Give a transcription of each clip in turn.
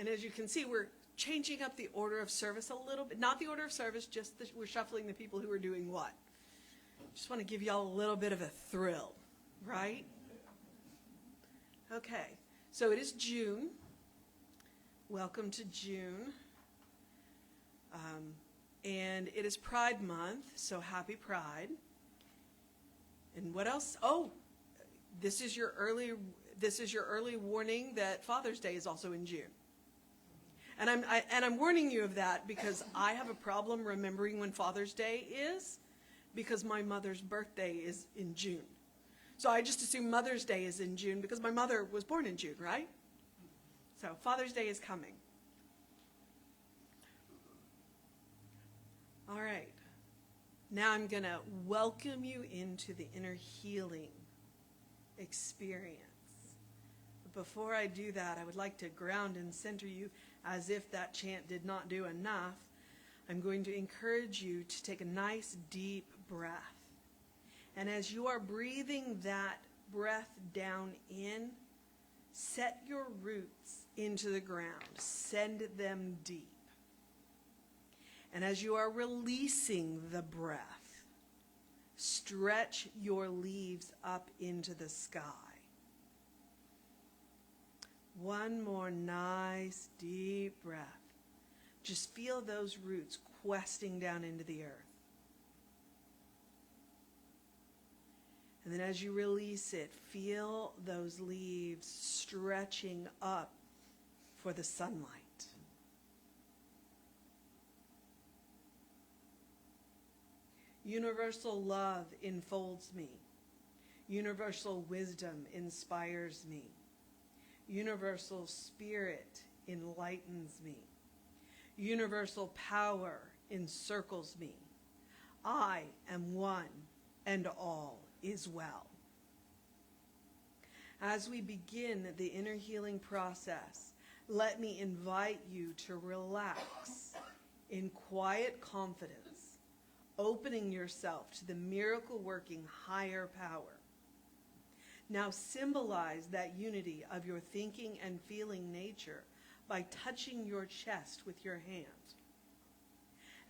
And as you can see, we're changing up the order of service a little bit. Not the order of service, just we're shuffling the people who are doing what. Just want to give y'all a little bit of a thrill, right? Okay, so it is June. Welcome to June. And it is Pride Month, so happy Pride. And what else? Oh, this is your early warning that Father's Day is also in June. And I'm warning you of that because I have a problem remembering when Father's Day is, because my mother's birthday is in June. So I just assume Mother's Day is in June because my mother was born in June, right? So Father's Day is coming. All right. Now I'm going to welcome you into the inner healing experience. But before I do that, I would like to ground and center you as if that chant did not do enough. I'm going to encourage you to take a nice deep breath. And as you are breathing that breath down in, set your roots into the ground. Send them deep. And as you are releasing the breath, stretch your leaves up into the sky. One more nice deep breath. Just feel those roots questing down into the earth. And then as you release it, feel those leaves stretching up for the sunlight. Universal love enfolds me. Universal wisdom inspires me. Universal spirit enlightens me. Universal power encircles me. I am one, and all is well. As we begin the inner healing process, let me invite you to relax in quiet confidence, opening yourself to the miracle-working higher power. Now symbolize that unity of your thinking and feeling nature by touching your chest with your hand.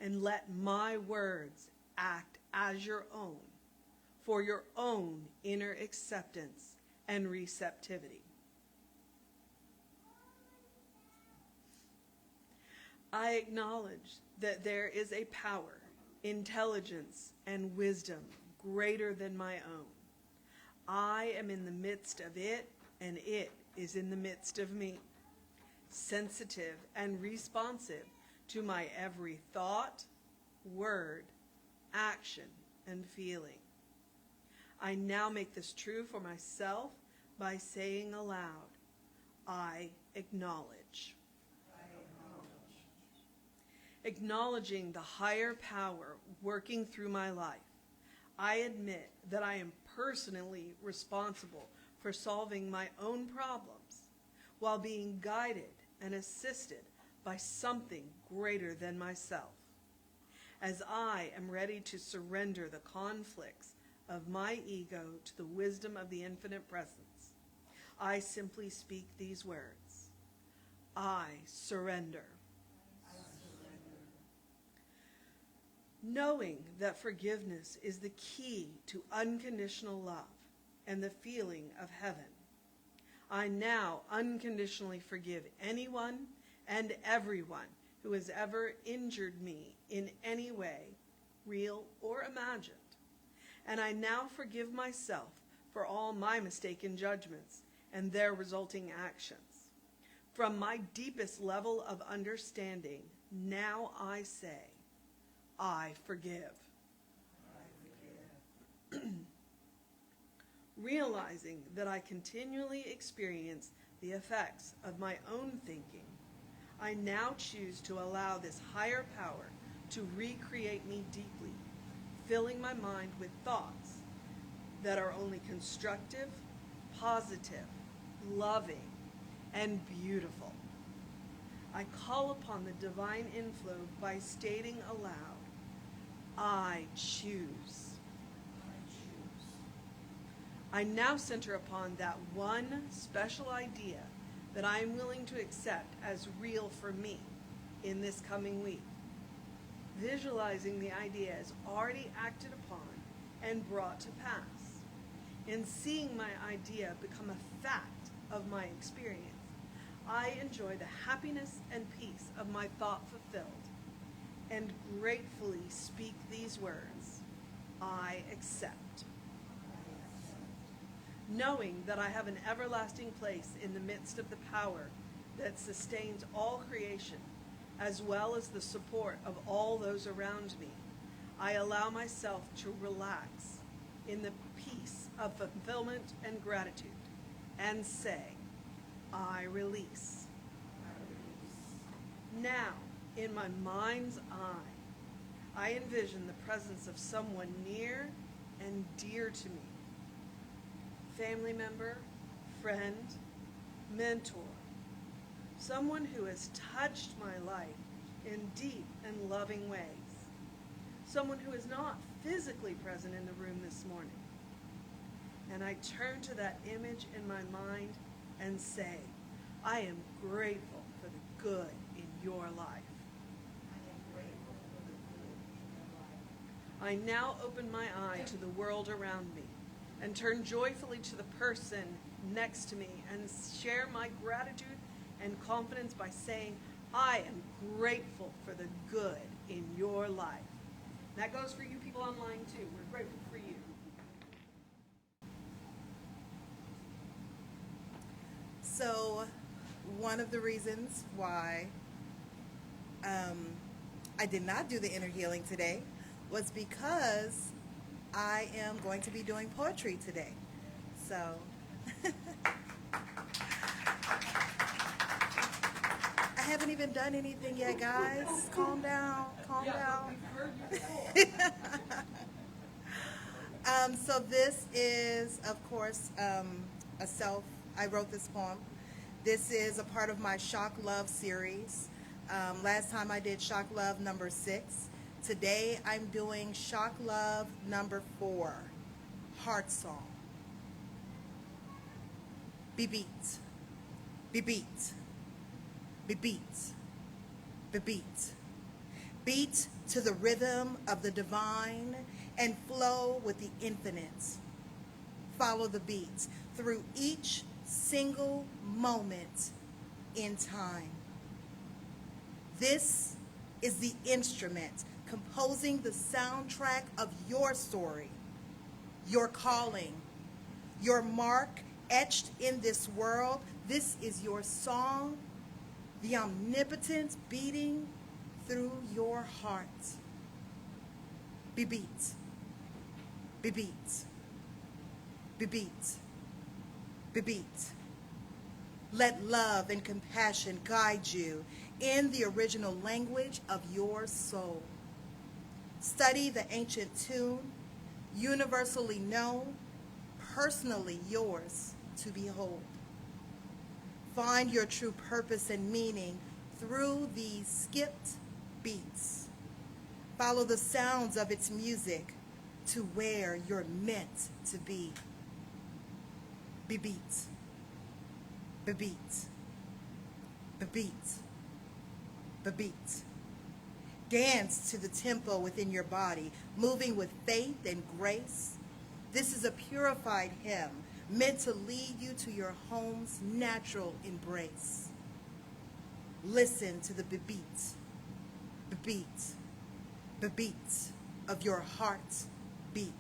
And let my words act as your own, for your own inner acceptance and receptivity. I acknowledge that there is a power, intelligence, and wisdom greater than my own. I am in the midst of it, and it is in the midst of me, sensitive and responsive to my every thought, word, action, and feeling. I now make this true for myself by saying aloud, I acknowledge. Acknowledging the higher power working through my life, I admit that I am personally responsible for solving my own problems while being guided and assisted by something greater than myself. As I am ready to surrender the conflicts of my ego to the wisdom of the infinite presence, I simply speak these words. I surrender. Knowing that forgiveness is the key to unconditional love and the feeling of heaven, I now unconditionally forgive anyone and everyone who has ever injured me in any way, real or imagined. And I now forgive myself for all my mistaken judgments and their resulting actions. From my deepest level of understanding, now I say, I forgive. I forgive. Realizing that I continually experience the effects of my own thinking, I now choose to allow this higher power to recreate me deeply, filling my mind with thoughts that are only constructive, positive, loving, and beautiful. I call upon the divine inflow by stating aloud, I choose. I now center upon that one special idea that I am willing to accept as real for me in this coming week. Visualizing the idea as already acted upon and brought to pass, and seeing my idea become a fact of my experience, I enjoy the happiness and peace of my thought fulfilled, and gratefully speak these words, I accept. Knowing that I have an everlasting place in the midst of the power that sustains all creation, as well as the support of all those around me, I allow myself to relax in the peace of fulfillment and gratitude, and say, I release. Now, in my mind's eye, I envision the presence of someone near and dear to me. Family member, friend, mentor, someone who has touched my life in deep and loving ways, someone who is not physically present in the room this morning. And I turn to that image in my mind and say, I am grateful for the good in your life. I now open my eye to the world around me and turn joyfully to the person next to me and share my gratitude and confidence by saying, I am grateful for the good in your life. And that goes for you people online too. We're grateful for you. So one of the reasons why I did not do the inner healing today was because I am going to be doing poetry today. So I haven't even done anything yet, guys. Calm down, calm down. So this is, of course, I wrote this poem. This is a part of my Shock Love series. Last time I did Shock Love number 6. Today I'm doing Shock Love number 4, Heart Song. Be beat, be beat, be beat, be beat. Beat to the rhythm of the divine and flow with the infinite. Follow the beat through each single moment in time. This is the instrument composing the soundtrack of your story, your calling, your mark etched in this world. This is your song, the omnipotent beating through your heart. Be beat, be beat, be beat, be beat. Let love and compassion guide you in the original language of your soul. Study the ancient tune, universally known, personally yours to behold. Find your true purpose and meaning through these skipped beats. Follow the sounds of its music to where you're meant to be. Be beat, be beat, be beat, be beat. Dance to the tempo within your body, moving with faith and grace. This is a purified hymn meant to lead you to your home's natural embrace. Listen to the beat, beat, beat of your heart beat.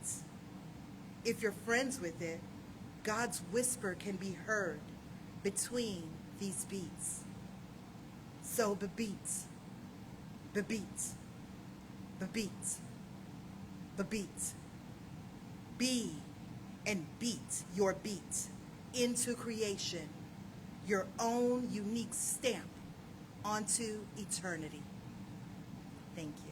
If you're friends with it, God's whisper can be heard between these beats. So beat, beat, beat, beat. Be and beat your beat into creation, your own unique stamp onto eternity. Thank you.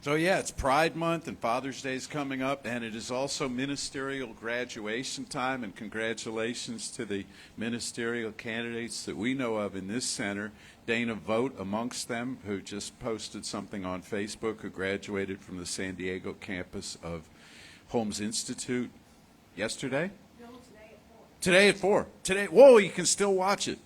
So yeah, it's Pride Month and Father's Day is coming up, and it is also ministerial graduation time, and congratulations to the ministerial candidates that we know of in this center. Dana Vogt amongst them, who just posted something on Facebook, who graduated from the San Diego campus of Holmes Institute yesterday? No, today at 4. Today, whoa, you can still watch it.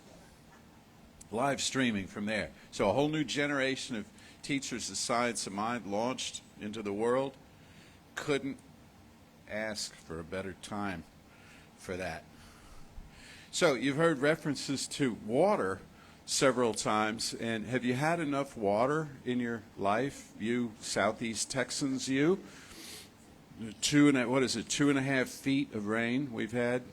Live streaming from there. So a whole new generation of teachers of science of mind launched into the world. Couldn't ask for a better time for that. So you've heard references to water several times, and have you had enough water in your life, you Southeast Texans, you? 2.5 feet of rain we've had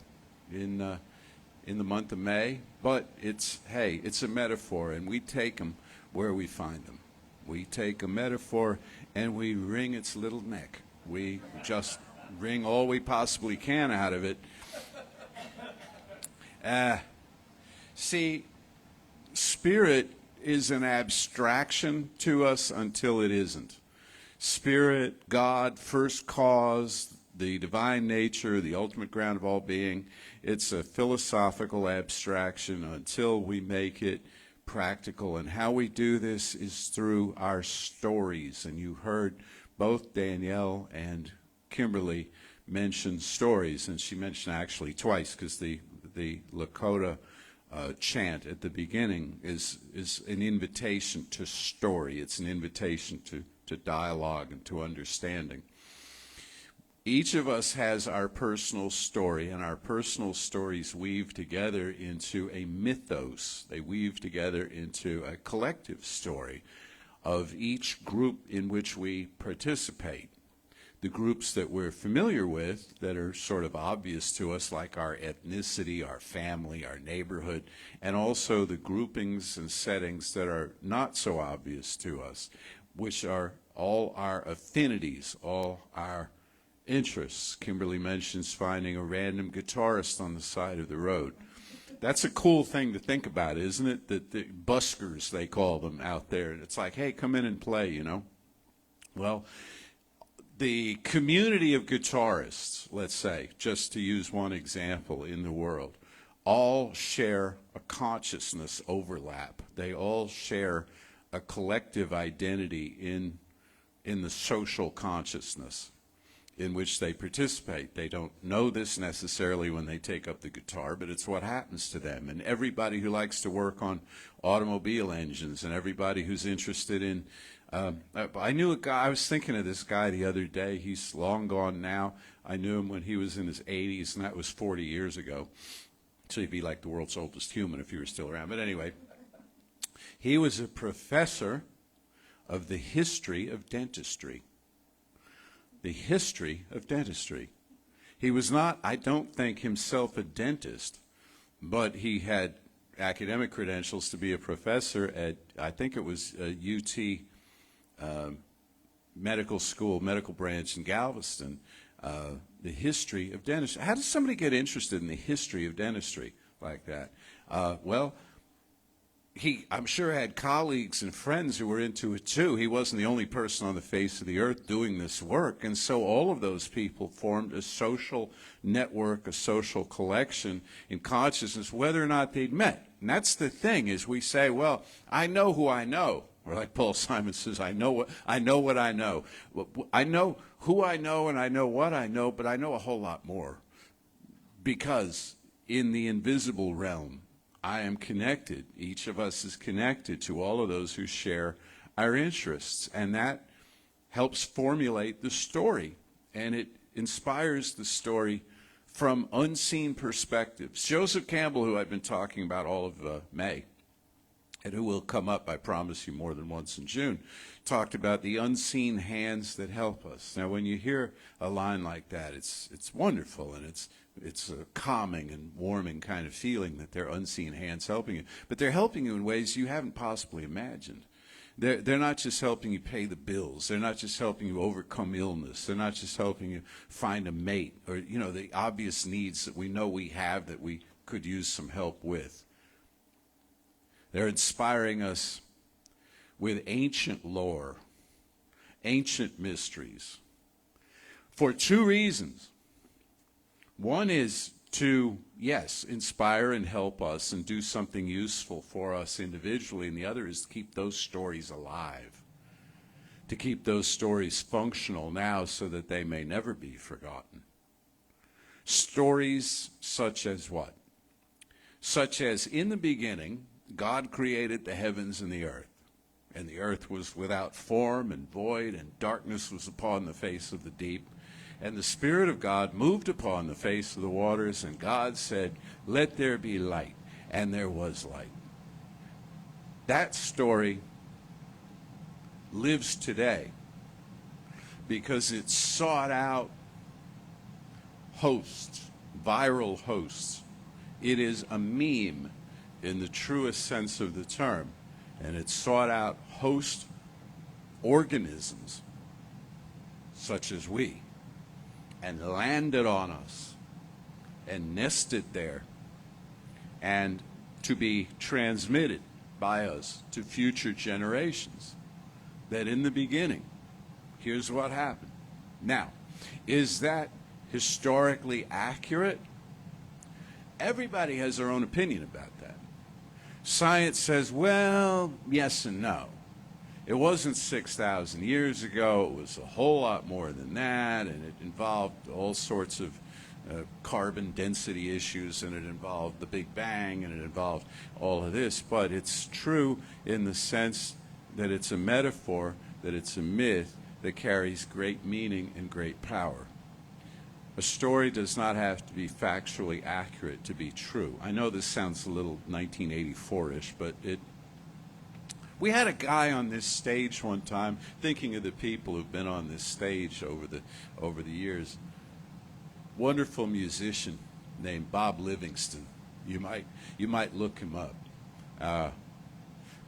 in the month of May, but it's a metaphor, and we take them where we find them. We take a metaphor and we wring its little neck. We just wring all we possibly can out of it. See, spirit is an abstraction to us until it isn't. Spirit, God, first cause, the divine nature, the ultimate ground of all being, it's a philosophical abstraction until we make it practical. And how we do this is through our stories. And you heard both Danielle and Kimberly mention stories, and she mentioned actually twice, because the Lakota chant at the beginning is an invitation to story. It's an invitation to dialogue and to understanding. Each of us has our personal story, and our personal stories weave together into a mythos. They weave together into a collective story of each group in which we participate. The groups that we're familiar with, that are sort of obvious to us, like our ethnicity, our family, our neighborhood, and also the groupings and settings that are not so obvious to us, which are all our affinities, all our interests. Kimberly mentions finding a random guitarist on the side of the road. That's a cool thing to think about, isn't it? That the buskers, they call them out there. And it's like, hey, come in and play, you know. Well, the community of guitarists, let's say, just to use one example in the world, all share a consciousness overlap. They all share a collective identity in the social consciousness in which they participate. They don't know this necessarily when they take up the guitar, but it's what happens to them. And everybody who likes to work on automobile engines, and everybody who's interested in I knew a guy, I was thinking of this guy the other day. He's long gone now. I knew him when he was in his 80s, and that was 40 years ago. So he'd be like the world's oldest human if he were still around. But anyway, he was a professor of the history of dentistry. The history of dentistry. He was not, I don't think, himself a dentist, but he had academic credentials to be a professor at, I think it was UT medical school, medical branch in Galveston. The history of dentistry. How does somebody get interested in the history of dentistry like that? Well, he, I'm sure, had colleagues and friends who were into it too. He wasn't the only person on the face of the earth doing this work, and so all of those people formed a social network, a social collection in consciousness, whether or not they'd met. And that's the thing, is we say, well, I know who I know. Or like Paul Simon says, I know what I know. I know who I know and I know what I know, but I know a whole lot more. Because in the invisible realm, I am connected. Each of us is connected to all of those who share our interests. And that helps formulate the story. And it inspires the story from unseen perspectives. Joseph Campbell, who I've been talking about all of May, and who will come up, I promise you, more than once in June, talked about the unseen hands that help us. Now, when you hear a line like that, it's wonderful, and it's a calming and warming kind of feeling that they're unseen hands helping you. But they're helping you in ways you haven't possibly imagined. They're not just helping you pay the bills. They're not just helping you overcome illness. They're not just helping you find a mate, or, you know, the obvious needs that we know we have that we could use some help with. They're inspiring us with ancient lore, ancient mysteries, for two reasons. One is to, yes, inspire and help us and do something useful for us individually, and the other is to keep those stories alive. to keep those stories functional now so that they may never be forgotten. Stories such as what? Such as, in the beginning, God created the heavens and the earth was without form and void, and darkness was upon the face of the deep. And the Spirit of God moved upon the face of the waters, and God said, "Let there be light," and there was light. That story lives today because it sought out hosts, viral hosts. It is a meme in the truest sense of the term, and it sought out host organisms such as we, and landed on us and nested there, and to be transmitted by us to future generations, that in the beginning, here's what happened. Now, is that historically accurate? Everybody has their own opinion about that. Science says, well, yes and no. It wasn't 6,000 years ago. It was a whole lot more than that, and it involved all sorts of carbon density issues, and it involved the Big Bang, and it involved all of this. But it's true in the sense that it's a metaphor, that it's a myth that carries great meaning and great power. A story does not have to be factually accurate to be true. I know this sounds a little 1984-ish, but we had a guy on this stage one time, thinking of the people who've been on this stage over the years. Wonderful musician named Bob Livingston. You might look him up.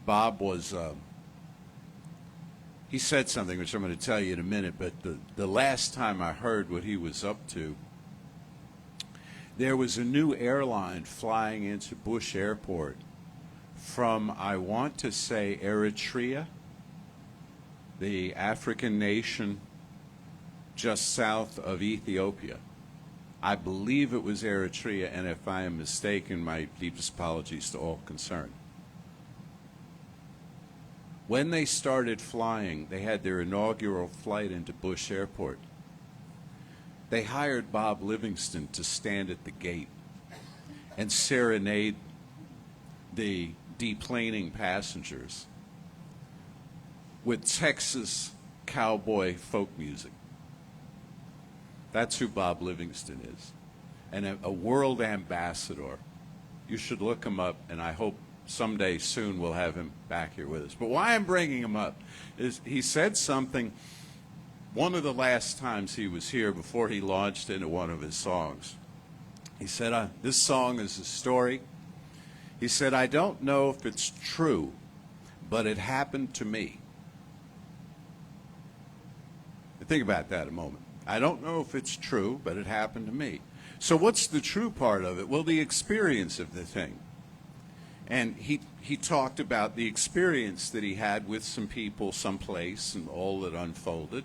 Bob was he said something which I'm going to tell you in a minute, but the last time I heard what he was up to, there was a new airline flying into Bush Airport from, I want to say, Eritrea, the African nation just south of Ethiopia. I believe it was Eritrea, and if I am mistaken, my deepest apologies to all concerned. When they started flying, they had their inaugural flight into Bush Airport. They hired Bob Livingston to stand at the gate and serenade the deplaning passengers with Texas cowboy folk music. That's who Bob Livingston is, and a world ambassador. You should look him up, and I hope someday soon we'll have him back here with us. But why I'm bringing him up is he said something one of the last times he was here before he launched into one of his songs. He said, this song is a story. He said, I don't know if it's true, but it happened to me. Think about that a moment. I don't know if it's true, but it happened to me. So what's the true part of it? Well, the experience of the thing. And he talked about the experience that he had with some people someplace and all that unfolded.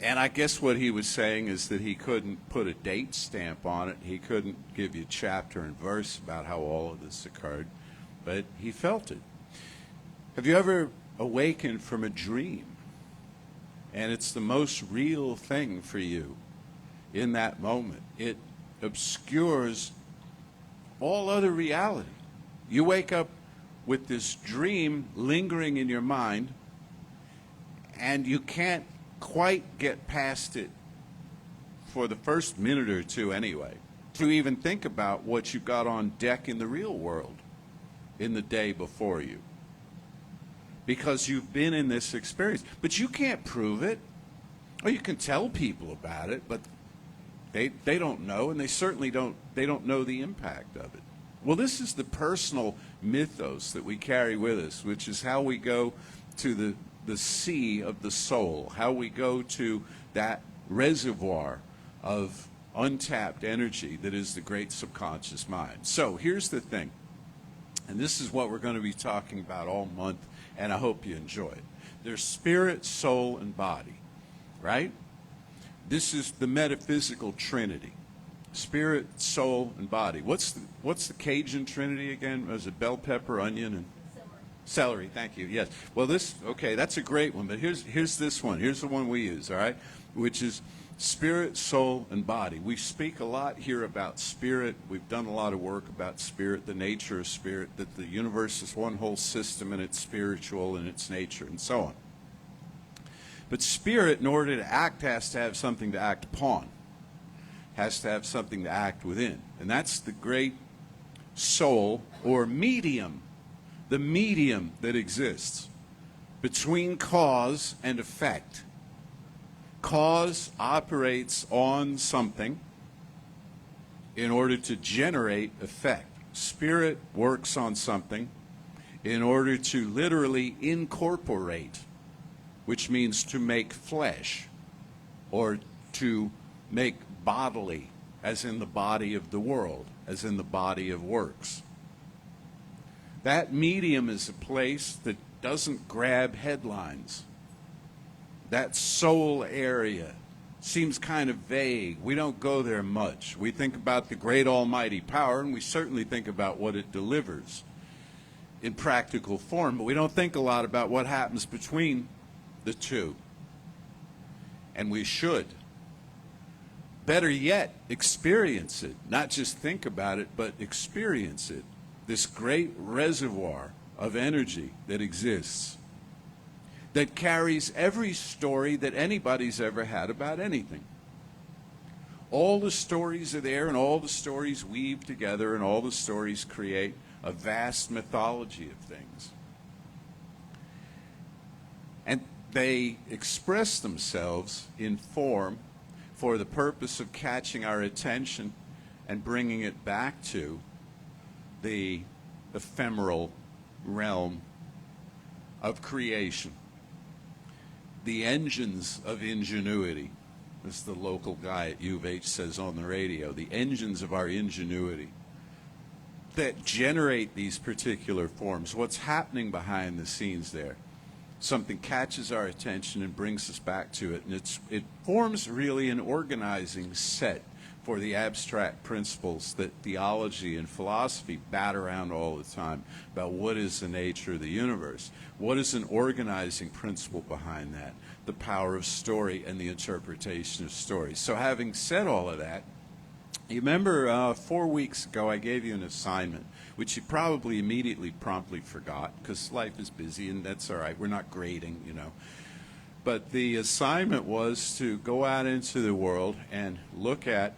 And I guess what he was saying is that he couldn't put a date stamp on it. He couldn't give you chapter and verse about how all of this occurred, but he felt it. Have you ever awakened from a dream, and it's the most real thing for you in that moment? It obscures all other reality. You wake up with this dream lingering in your mind, and you can't quite get past it for the first minute or two anyway, to even think about what you've got on deck in the real world in the day before you. Because you've been in this experience. But you can't prove it. Or you can tell people about it, but they don't know, and they certainly don't know the impact of it. Well, this is the personal mythos that we carry with us, which is how we go to the sea of the soul, how we go to that reservoir of untapped energy that is the great subconscious mind. So here's the thing, and this is what we're going to be talking about all month, and I hope you enjoy it. There's spirit, soul, and body, right? This is the metaphysical trinity. Spirit, soul, and body. What's the Cajun trinity again? Was it bell pepper, onion, and Celery, thank you. Yes. Well, okay, that's a great one, but here's this one. Here's the one we use, all right, which is spirit, soul, and body. We speak a lot here about spirit. We've done a lot of work about spirit, the nature of spirit, that the universe is one whole system and it's spiritual in its nature, and so on. But spirit, in order to act, has to have something to act upon, has to have something to act within. And that's the great soul, or medium, the medium that exists between cause and effect. Cause operates on something in order to generate effect. Spirit works on something in order to literally incorporate, which means to make flesh, or to make bodily, as in the body of the world, as in the body of works. That medium is a place that doesn't grab headlines. That soul area seems kind of vague. We don't go there much. We think about the great almighty power, and we certainly think about what it delivers in practical form, but we don't think a lot about what happens between the two. And we should. Better yet, experience it. Not just think about it, but experience it. This great reservoir of energy that exists, that carries every story that anybody's ever had about anything. All the stories are there, and all the stories weave together, and all the stories create a vast mythology of things. And they express themselves in form for the purpose of catching our attention and bringing it back to the ephemeral realm of creation. The engines of ingenuity, as the local guy at U of H says on the radio, the engines of our ingenuity that generate these particular forms. What's happening behind the scenes there? Something catches our attention and brings us back to it, and it forms really an organizing set for the abstract principles that theology and philosophy bat around all the time about what is the nature of the universe. What is an organizing principle behind that? The power of story and the interpretation of story. So having said all of that, you remember 4 weeks ago I gave you an assignment, which you probably immediately promptly forgot, because life is busy, and that's all right. We're not grading, you know. But the assignment was to go out into the world and look at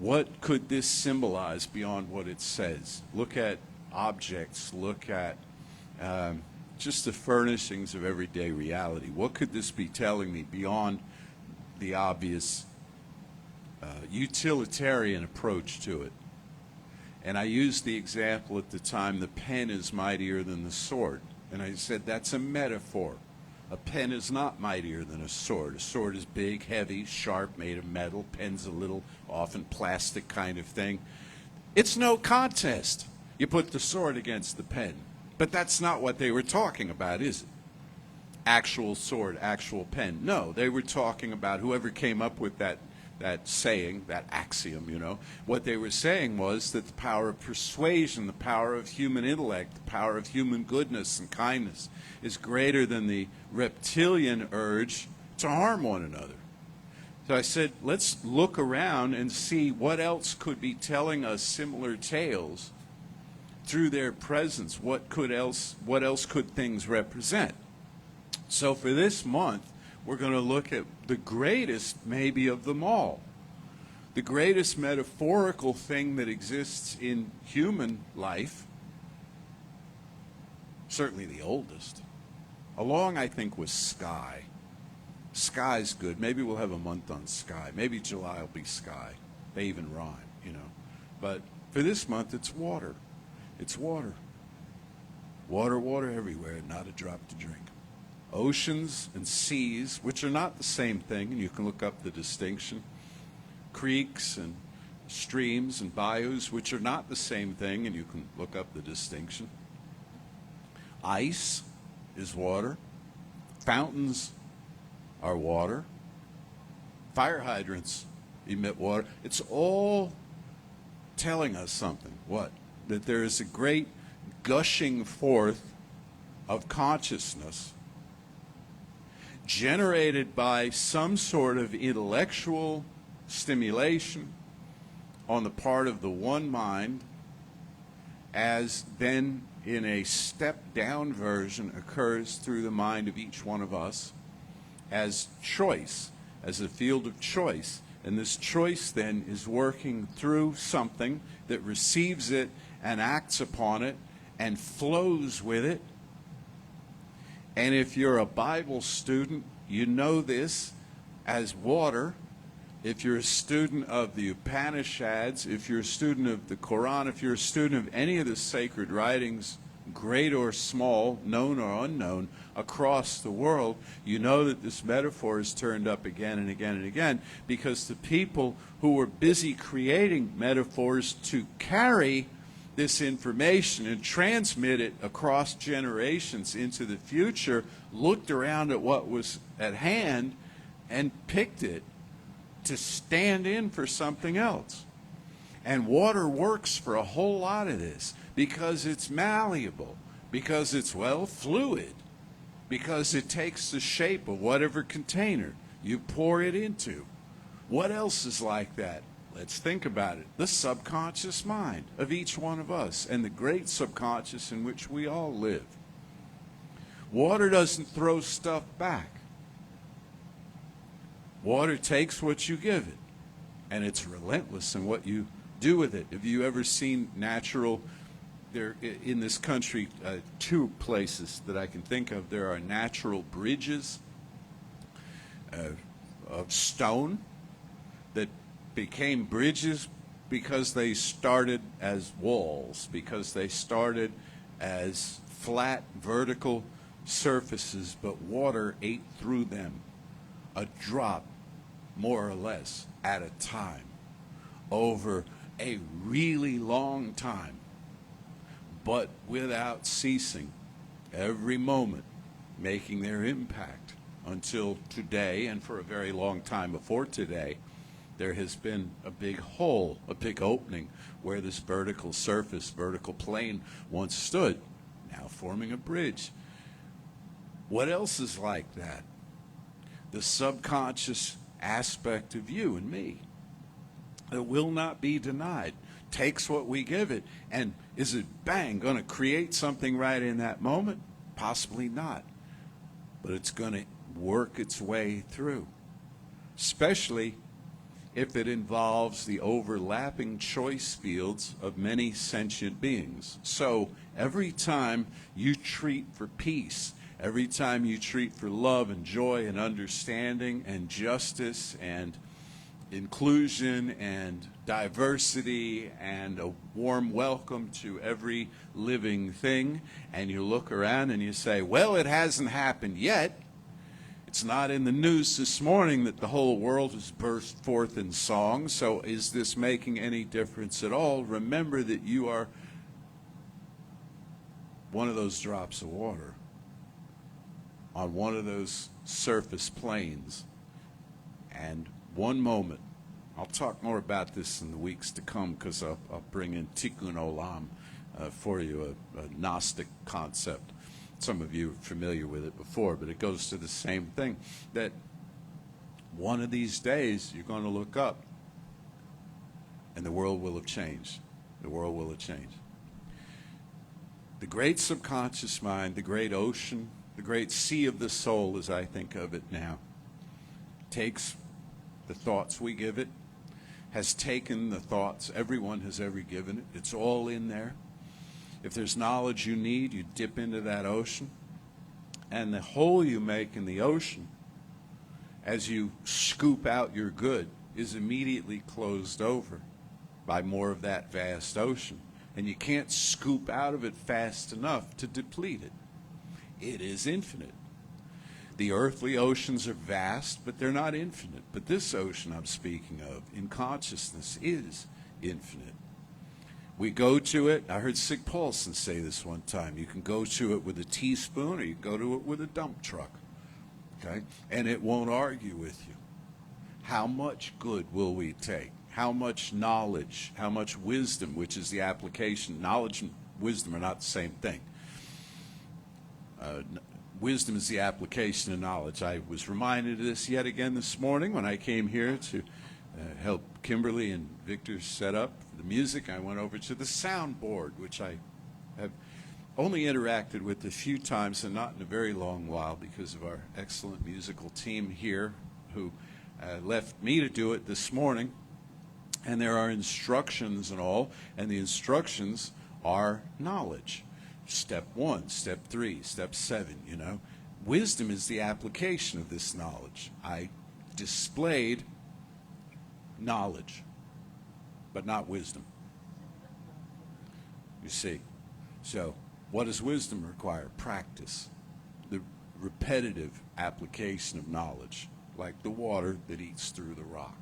what could this symbolize beyond what it says. Look at objects, look at just the furnishings of everyday reality. What could this be telling me beyond the obvious utilitarian approach to it? And I used the example at the time, the pen is mightier than the sword. And I said, that's a metaphor. A pen is not mightier than a sword. A sword is big, heavy, sharp, made of metal. Pen's a little, often plastic kind of thing. It's no contest. You put the sword against the pen. But that's not what they were talking about, is it? Actual sword, actual pen. No, they were talking about whoever came up with that saying, that axiom, you know. What they were saying was that the power of persuasion, the power of human intellect, the power of human goodness and kindness is greater than the reptilian urge to harm one another. So I said, let's look around and see what else could be telling us similar tales through their presence. What else could things represent? So for this month, we're going to look at the greatest, maybe, of them all. The greatest metaphorical thing that exists in human life, certainly the oldest. Along, I think, was sky. Sky's good. Maybe we'll have a month on sky. Maybe July will be sky. They even rhyme, you know. But for this month, it's water. It's water. Water, water everywhere, not a drop to drink. Oceans and seas, which are not the same thing, and you can look up the distinction. Creeks and streams and bayous, which are not the same thing, and you can look up the distinction. Ice is water. Fountains are water. Fire hydrants emit water. It's all telling us something. What? That there is a great gushing forth of consciousness generated by some sort of intellectual stimulation on the part of the one mind, as then in a step-down version occurs through the mind of each one of us as choice, as a field of choice. And this choice then is working through something that receives it and acts upon it and flows with it. And if you're a Bible student, you know this as water. If you're a student of the Upanishads, if you're a student of the Quran, if you're a student of any of the sacred writings, great or small, known or unknown, across the world, you know that this metaphor is turned up again and again and again, because the people who were busy creating metaphors to carry this information and transmit it across generations into the future looked around at what was at hand and picked it to stand in for something else. And water works for a whole lot of this because it's malleable, because it's, well, fluid, because it takes the shape of whatever container you pour it into. What else is like that? Let's think about it. The subconscious mind of each one of us and the great subconscious in which we all live. Water doesn't throw stuff back. Water takes what you give it, and it's relentless in what you do with it. Have you ever seen natural, there in this country, two places that I can think of, there are natural bridges of stone that became bridges because they started as walls, because they started as flat vertical surfaces, but water ate through them, a drop more or less at a time over a really long time, but without ceasing, every moment making their impact until today, and for a very long time before today, there has been a big hole, a big opening where this vertical surface, vertical plane once stood, now forming a bridge. What else is like that? The subconscious aspect of you and me that will not be denied takes what we give it, and is it, bang, going to create something right in that moment? Possibly not, but it's going to work its way through, especially if it involves the overlapping choice fields of many sentient beings. So every time you treat for peace, every time you treat for love and joy and understanding and justice and inclusion and diversity and a warm welcome to every living thing, and you look around and you say, well, it hasn't happened yet. It's not in the news this morning that the whole world has burst forth in song, so is this making any difference at all? Remember that you are one of those drops of water on one of those surface planes. And one moment, I'll talk more about this in the weeks to come, because I'll bring in Tikkun Olam for you, a Gnostic concept. Some of you are familiar with it before, but it goes to the same thing, that one of these days you're going to look up and the world will have changed. The world will have changed. The great subconscious mind, the great ocean, the great sea of the soul, as I think of it now, takes the thoughts we give it, has taken the thoughts everyone has ever given it. It's all in there. If there's knowledge you need, you dip into that ocean, and the hole you make in the ocean as you scoop out your good is immediately closed over by more of that vast ocean. And you can't scoop out of it fast enough to deplete it. It is infinite. The earthly oceans are vast, but they're not infinite. But this ocean I'm speaking of in consciousness is infinite. We go to it, I heard Sig Paulson say this one time, you can go to it with a teaspoon or you can go to it with a dump truck, okay? And it won't argue with you. How much good will we take? How much knowledge, how much wisdom, which is the application, knowledge and wisdom are not the same thing. wisdom is the application of knowledge. I was reminded of this yet again this morning when I came here to help Kimberly and Victor set up the music. I went over to the soundboard, which I have only interacted with a few times and not in a very long while because of our excellent musical team here who left me to do it this morning. And there are instructions and all, and the instructions are knowledge. Step 1, step 3, step 7, you know. Wisdom is the application of this knowledge. I displayed knowledge, but not wisdom. You see. So, what does wisdom require? Practice. The repetitive application of knowledge, like the water that eats through the rock.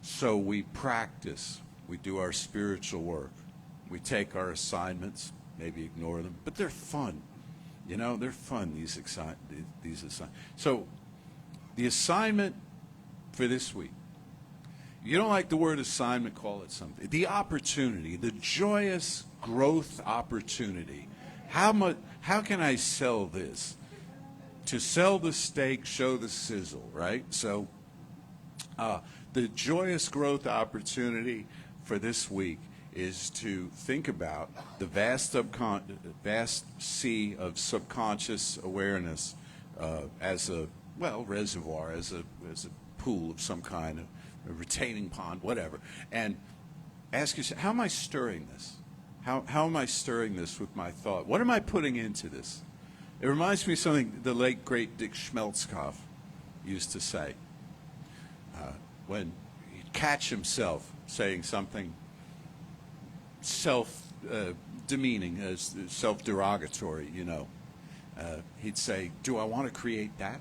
So we practice. We do our spiritual work. We take our assignments, maybe ignore them, but they're fun. You know, they're fun, these assignments. So the assignment for this week, you don't like the word assignment, call it something. The opportunity, the joyous growth opportunity. How can I sell this? To sell the steak, show the sizzle, right? So the joyous growth opportunity for this week is to think about the vast sea of subconscious awareness as a, well, reservoir, as a pool of some kind, a retaining pond, whatever. And ask yourself, how am I stirring this? How am I stirring this with my thought? What am I putting into this? It reminds me of something the late, great Dick Schmeltzkopf used to say. When he'd catch himself saying something self-demeaning, self-derogatory, you know, he'd say, do I want to create that?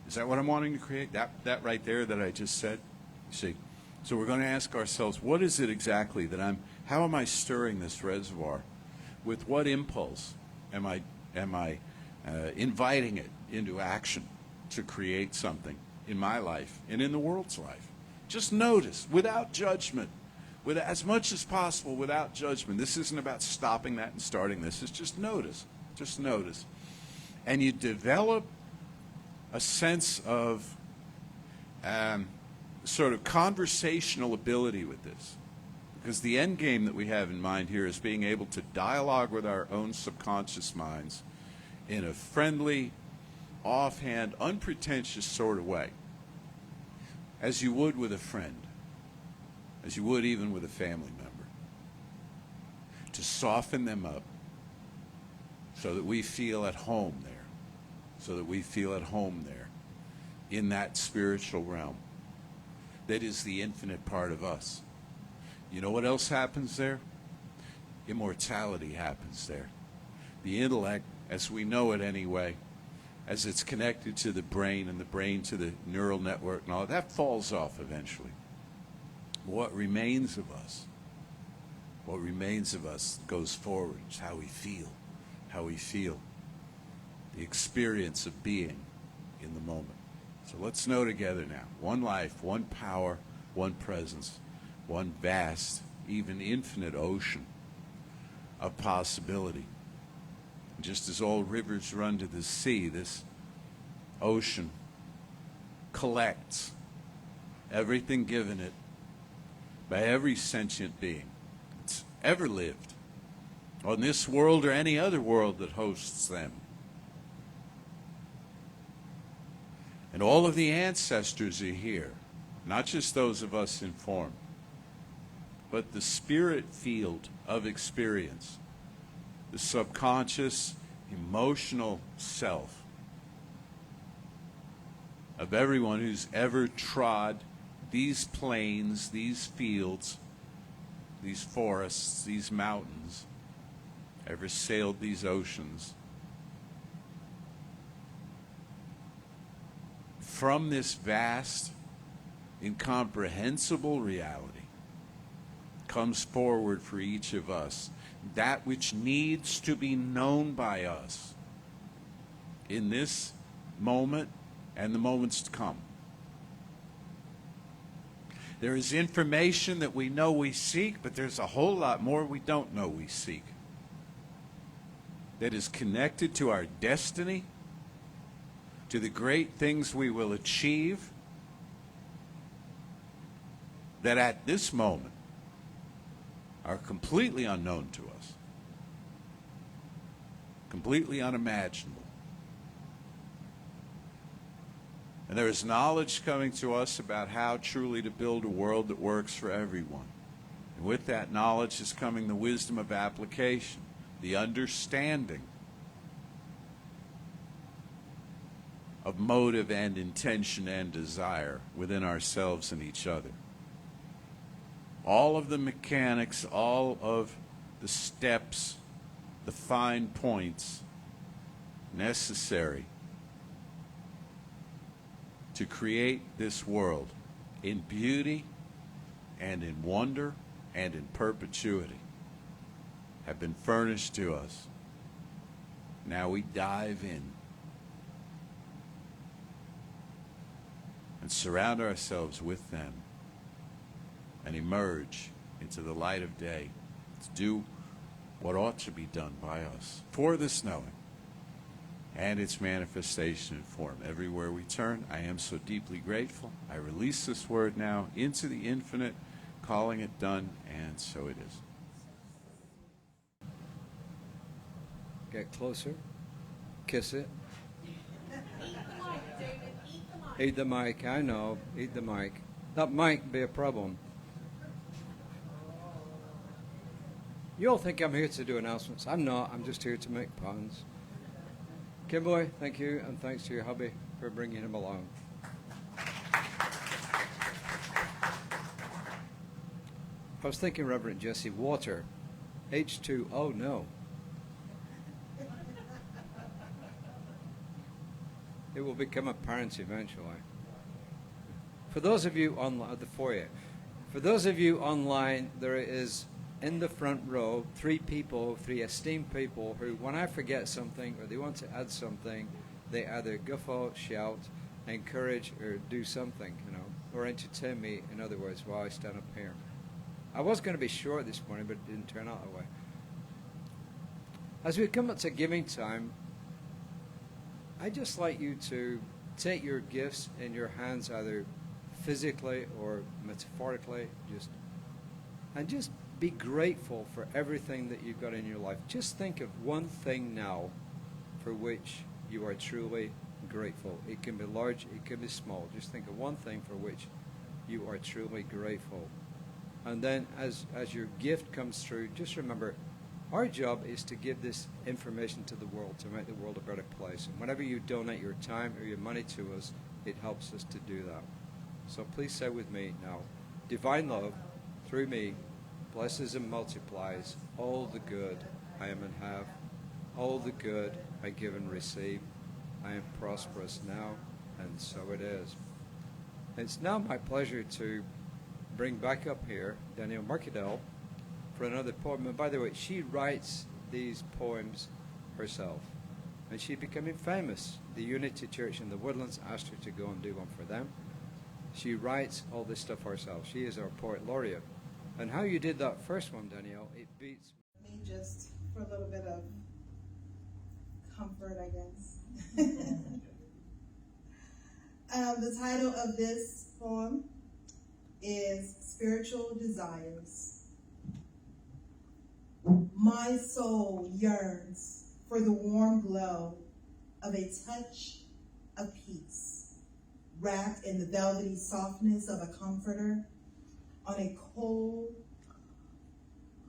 Is that what I'm wanting to create? That right there that I just said? You see? So we're going to ask ourselves, what is it exactly that how am I stirring this reservoir? With what impulse am I inviting it into action to create something in my life and in the world's life? Just notice, without judgment, with as much as possible without judgment. This isn't about stopping that and starting this. It's just notice. Just notice. And you develop a sense of sort of conversational ability with this. Because the end game that we have in mind here is being able to dialogue with our own subconscious minds in a friendly, offhand, unpretentious sort of way, as you would with a friend, as you would even with a family member, to soften them up so that we feel at home there, in that spiritual realm that is the infinite part of us. You know what else happens there? Immortality happens there. The intellect, as we know it anyway, as it's connected to the brain and the brain to the neural network and all that falls off eventually. What remains of us goes forward. It's how we feel, the experience of being in the moment. So let's know together now. One life, one power, one presence, one vast, even infinite ocean of possibility. Just as all rivers run to the sea, this ocean collects everything given it by every sentient being that's ever lived on this world or any other world that hosts them. And all of the ancestors are here, not just those of us informed, but the spirit field of experience, the subconscious, emotional self of everyone who's ever trod these plains, these fields, these forests, these mountains, ever sailed these oceans. From this vast, incomprehensible reality comes forward for each of us that which needs to be known by us in this moment and the moments to come. There is information that we know we seek, but there's a whole lot more we don't know we seek. that is connected to our destiny, to the great things we will achieve, that at this moment are completely unknown to us, completely unimaginable. And there is knowledge coming to us about how truly to build a world that works for everyone. And with that knowledge is coming the wisdom of application, the understanding of motive and intention and desire within ourselves and each other. All of the mechanics, all of the steps, the fine points necessary to create this world in beauty and in wonder and in perpetuity have been furnished to us. Now we dive in and surround ourselves with them and emerge into the light of day to do what ought to be done by us for this knowing and its manifestation in form. Everywhere we turn, I am so deeply grateful. I release this word now into the infinite, calling it done, and so it is. Get closer. Kiss it. Eat the mic, David. Eat the mic. Eat the mic. I know. Eat the mic. That might be a problem. You all think I'm here to do announcements. I'm not. I'm just here to make puns. Kimberly, thank you, and thanks to your hubby for bringing him along. I was thinking, Reverend Jesse, water, H2O, no. It will become apparent eventually. For those of you online, the foyer, for those of you online, there is in the front row, three esteemed people who, when I forget something or they want to add something, they either guffaw, shout, encourage, or do something, or entertain me, in other words, while I stand up here. I was going to be short this morning, but it didn't turn out that way. As we come up to giving time, I'd just like you to take your gifts in your hands, either physically or metaphorically, and just be grateful for everything that you've got in your life. Just think of one thing now for which you are truly grateful. It can be large, it can be small. Just think of one thing for which you are truly grateful. And then as your gift comes through, just remember, our job is to give this information to the world, to make the world a better place. And whenever you donate your time or your money to us, it helps us to do that. So please say with me now, divine love, through me, blesses and multiplies all the good I am and have, all the good I give and receive. I am prosperous now, and so it is. It's now my pleasure to bring back up here Danielle Markadel for another poem. And by the way, she writes these poems herself, and she's becoming famous. The Unity Church in the Woodlands asked her to go and do one for them. She writes all this stuff herself. She is our poet laureate. And how you did that first one, Danielle, it beats Me just for a little bit of comfort, I guess. The title of this poem is Spiritual Desires. My soul yearns for the warm glow of a touch of peace, wrapped in the velvety softness of a comforter on a cold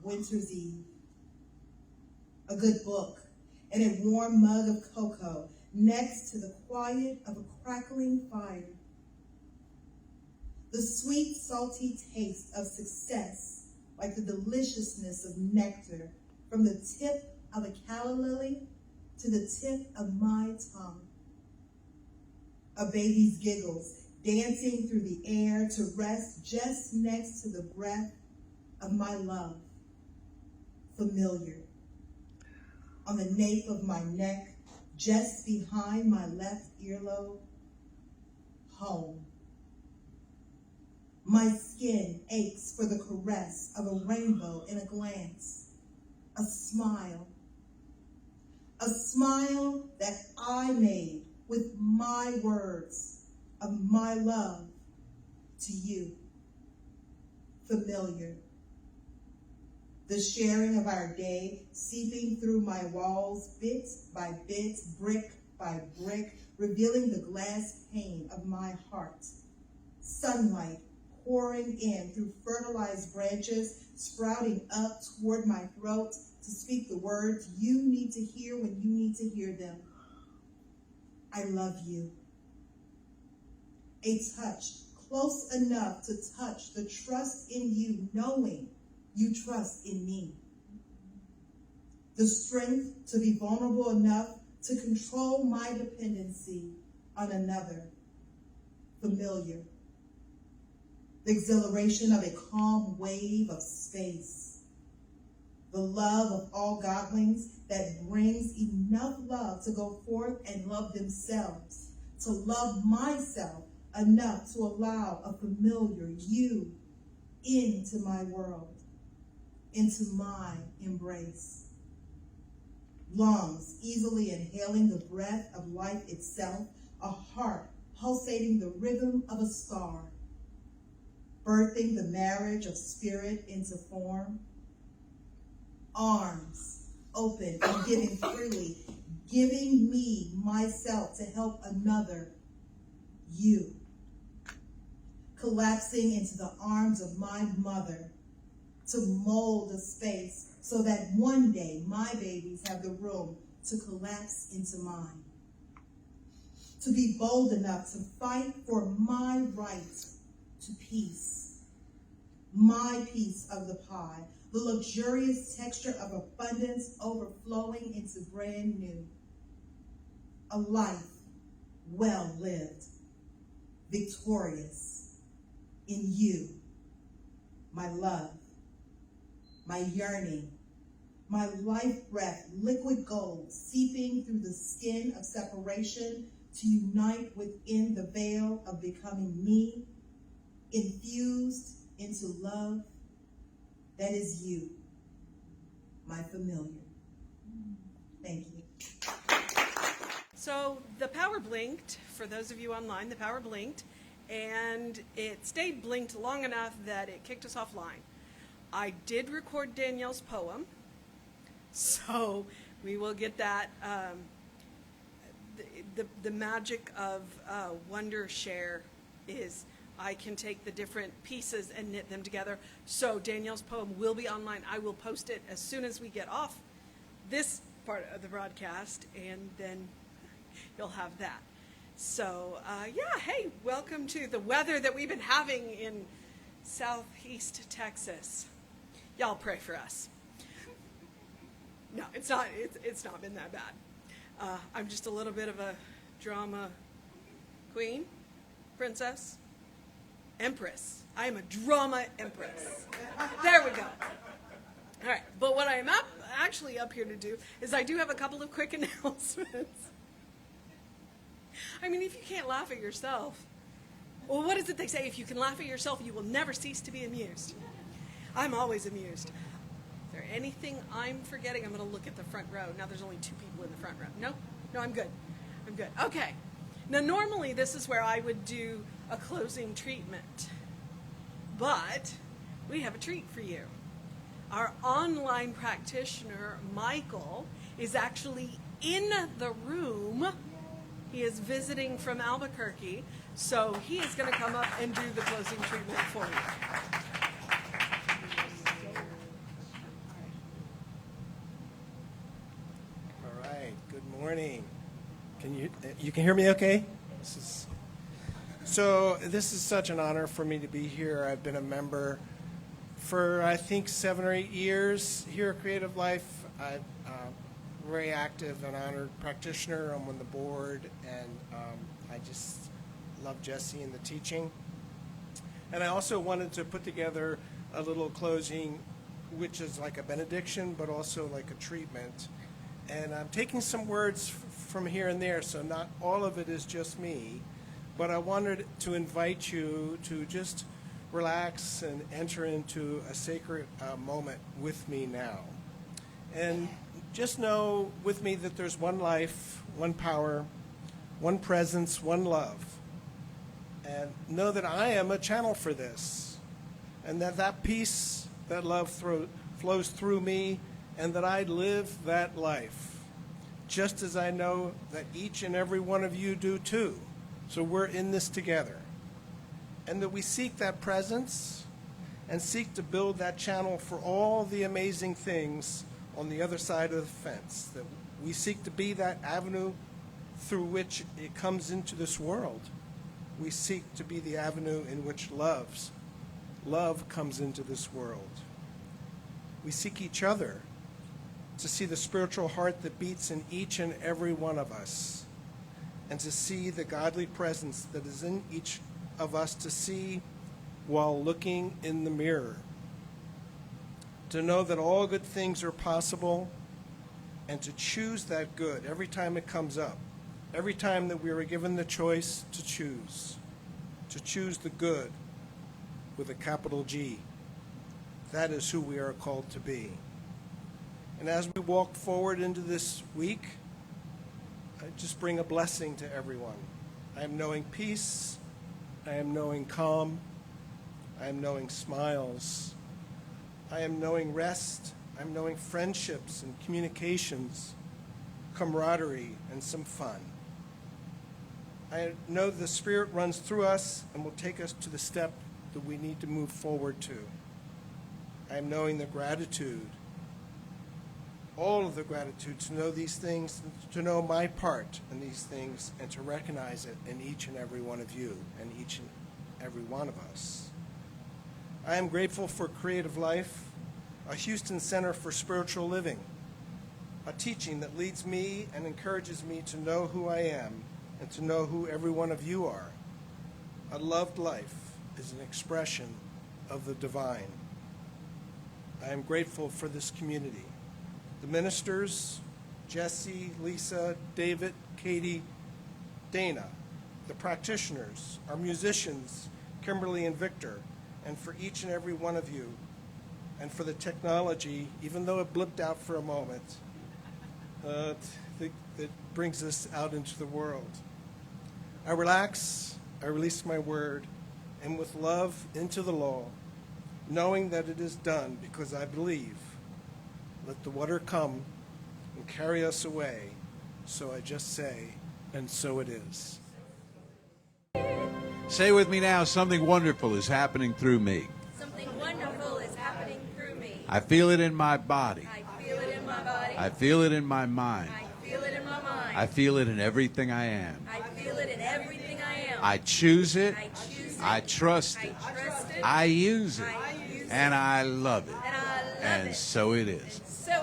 winter's eve. A good book and a warm mug of cocoa next to the quiet of a crackling fire. The sweet, salty taste of success, like the deliciousness of nectar from the tip of a calla lily to the tip of my tongue. A baby's giggles dancing through the air to rest just next to the breath of my love. Familiar. On the nape of my neck, just behind my left earlobe. Home. My skin aches for the caress of a rainbow in a glance, a smile. a smile that I made with my words of my love to you. Familiar. The sharing of our day seeping through my walls, bit by bit, brick by brick, revealing the glass pane of my heart. Sunlight pouring in through fertilized branches, sprouting up toward my throat to speak the words you need to hear when you need to hear them. I love you. A touch close enough to touch the trust in you, knowing you trust in me. The strength to be vulnerable enough to control my dependency on another. Familiar. The exhilaration of a calm wave of space. The love of all godlings that brings enough love to go forth and love themselves, to love myself enough to allow a familiar you into my world, into my embrace. Lungs easily inhaling the breath of life itself, a heart pulsating the rhythm of a star, birthing the marriage of spirit into form. Arms open and giving freely, giving me myself to help another you. Collapsing into the arms of my mother to mold a space so that one day my babies have the room to collapse into mine. To be bold enough to fight for my right to peace, my piece of the pie, the luxurious texture of abundance overflowing into brand new. A life well lived, victorious in you, my love, my yearning, my life breath, liquid gold seeping through the skin of separation to unite within the veil of becoming me, infused into love that is you, my familiar. Thank you. So the power blinked, for those of you online, the power blinked, and it stayed blinked long enough that it kicked us offline. I did record Danielle's poem, so we will get that. The magic of Wonder Share is I can take the different pieces and knit them together. So Danielle's poem will be online. I will post it as soon as we get off this part of the broadcast, and then you'll have that. So, yeah, hey, welcome to the weather that we've been having in Southeast Texas. Y'all pray for us. No, it's not been that bad. I'm just a little bit of a drama queen, princess, empress. I am a drama empress. There we go. All right, but what I am actually up here to do is I do have a couple of quick announcements. I mean, if you can't laugh at yourself, well, what is it they say? If you can laugh at yourself, you will never cease to be amused. I'm always amused. Is there anything I'm forgetting? I'm going to look at the front row. Now there's only 2 people in the front row. No, I'm good. I'm good. Okay. Now, normally this is where I would do a closing treatment. But we have a treat for you. Our online practitioner, Michael, is actually in the room. He is visiting from Albuquerque, so he is going to come up and do the closing treatment for you. All right. Good morning. You can hear me okay? This is such an honor for me to be here. I've been a member for I think 7 or 8 years here at Creative Life. I'm very active and honored practitioner. I'm on the board, and I just love Jesse and the teaching. And I also wanted to put together a little closing, which is like a benediction, but also like a treatment. And I'm taking some words from here and there, so not all of it is just me. But I wanted to invite you to just relax and enter into a sacred moment with me now. And just know with me that there's one life, one power, one presence, one love. And know that I am a channel for this. And that peace, that love flows through me, and that I live that life. Just as I know that each and every one of you do too. So we're in this together. And that we seek that presence and seek to build that channel for all the amazing things on the other side of the fence. That we seek to be that avenue through which it comes into this world. We seek to be the avenue in which love comes into this world. We seek each other to see the spiritual heart that beats in each and every one of us, and to see the godly presence that is in each of us to see while looking in the mirror. To know that all good things are possible, and to choose that good every time it comes up. Every time that we are given the choice to choose the good with a capital G. That is who we are called to be. And as we walk forward into this week, I just bring a blessing to everyone. I am knowing peace. I am knowing calm. I am knowing smiles. I am knowing rest. I'm knowing friendships and communications, camaraderie, and some fun. I know the Spirit runs through us and will take us to the step that we need to move forward to. I am knowing the gratitude, all of the gratitude to know these things, to know my part in these things, and to recognize it in each and every one of you and each and every one of us. I am grateful for Creative Life, a Houston Center for Spiritual Living, a teaching that leads me and encourages me to know who I am and to know who every one of you are. A loved life is an expression of the divine. I am grateful for this community. The ministers, Jesse, Lisa, David, Katie, Dana, the practitioners, our musicians, Kimberly and Victor, and for each and every one of you, and for the technology, even though it blipped out for a moment, that brings us out into the world. I relax, I release my word, and with love into the law, knowing that it is done because I believe. Let the water come and carry us away. So I just say, and so it is. Say with me now, something wonderful is happening through me. Something wonderful is happening through me. I feel it in my body. I feel it in my body. I feel it in my mind. I feel it in my mind. I feel it in everything I am. I feel it in everything I am. I choose it. I choose it. I trust it. I trust it. I use it. I use it. And I love it. And I love And it. so it is. So